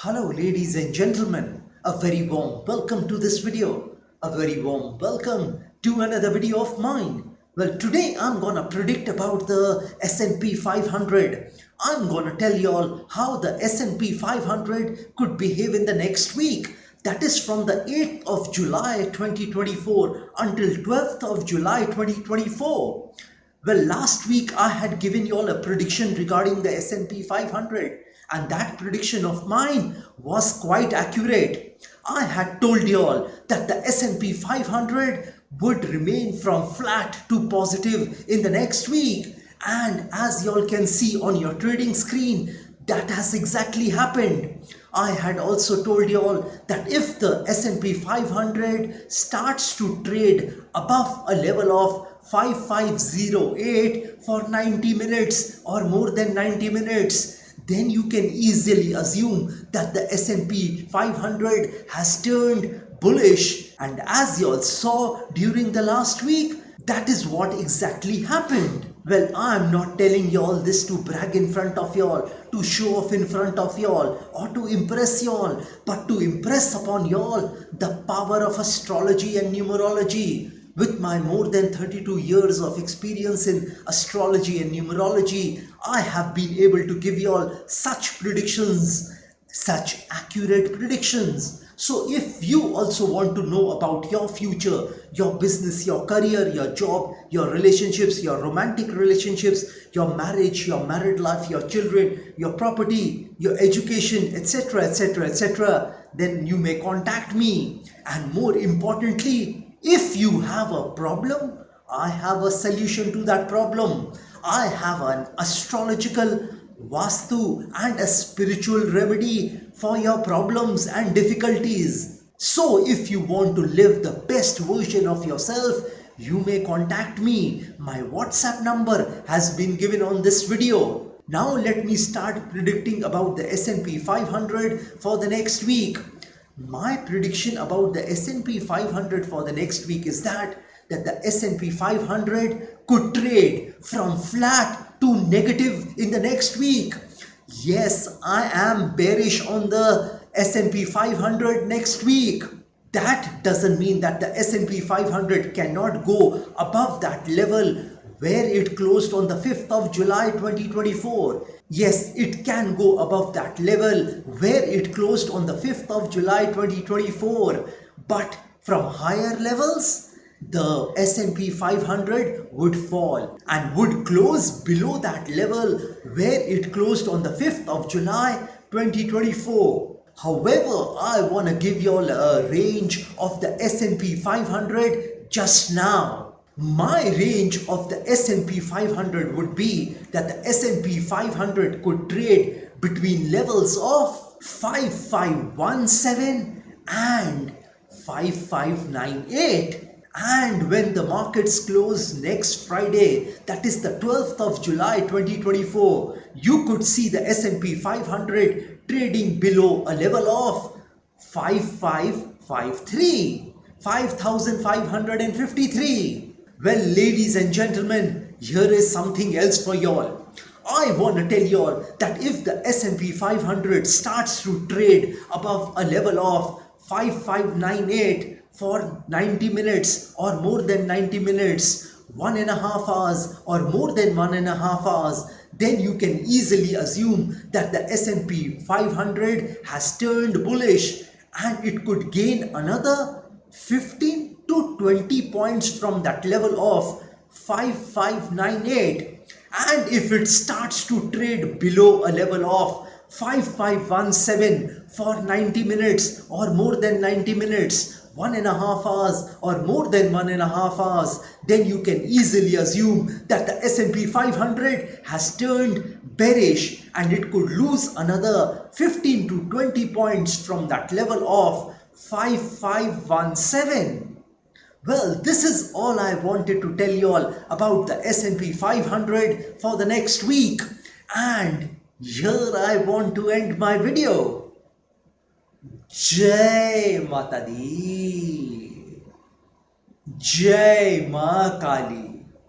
Hello ladies and gentlemen, a very warm welcome to this video. A very warm welcome to another video of mine. Well, today I'm gonna predict about the S&P 500. I'm gonna tell you all how the S&P 500 could behave in the next week. That is from the 8th of July 2024 until 12th of July 2024. Well, last week I had given you all a prediction regarding the S&P 500, and that prediction of mine was quite accurate. I had told you all that the S&P 500 would remain from flat to positive in the next week, and as you all can see on your trading screen, that has exactly happened. I had also told you all that if the S&P 500 starts to trade above a level of 5508 for 90 minutes or more than 90 minutes, then you can easily assume that the S&P 500 has turned bullish. And as you all saw during the last week, that is what exactly happened. Well, I am not telling you all this to brag in front of you all, to show off in front of you all, or to impress you all, but to impress upon you all the power of astrology and numerology. With my more than 32 years of experience in astrology and numerology, I have been able to give you all such predictions, such accurate predictions. So if you also want to know about your future, your business, your career, your job, your relationships, your romantic relationships, your marriage, your married life, your children, your property, your education, etc., etc., etc., then you may contact me. And more importantly, if you have a problem, I have a solution to that problem. I have an astrological, Vastu and a spiritual remedy for your problems and difficulties. So if you want to live the best version of yourself, you may contact me. My WhatsApp number has been given on this video. Now let me start predicting about the S&P 500 for the next week. My prediction about the S&P 500 for the next week is that the S&P 500 could trade from flat to negative in the next week. Yes, I am bearish on the S&P 500 next week. That doesn't mean that the S&P 500 cannot go above that level where it closed on the 5th of July 2024. Yes, it can go above that level where it closed on the 5th of July 2024. But from higher levels, the S&P 500 would fall and would close below that level where it closed on the 5th of July 2024. However, I want to give you all a range of the S&P 500 just now. My range of the S&P 500 would be that the S&P 500 could trade between levels of 5517 and 5598. And when the markets close next Friday, that is the 12th of July 2024, you could see the S&P 500 trading below a level of 5553, 5553. Well, ladies and gentlemen, here is something else for y'all. I want to tell y'all that if the S&P 500 starts to trade above a level of 5598 for 90 minutes or more than 90 minutes, 1.5 hours or more than 1.5 hours, then you can easily assume that the S&P 500 has turned bullish and it could gain another 15 to 20 points from that level of 5598. And if it starts to trade below a level of 5517 for 90 minutes or more than 90 minutes, 1.5 hours or more than 1.5 hours, then you can easily assume that the S&P 500 has turned bearish and it could lose another 15 to 20 points from that level of 5517. Well, this is all I wanted to tell you all about the S&P 500 for the next week. And here I want to end my video. Jai Mata Di. Jai Ma Kali.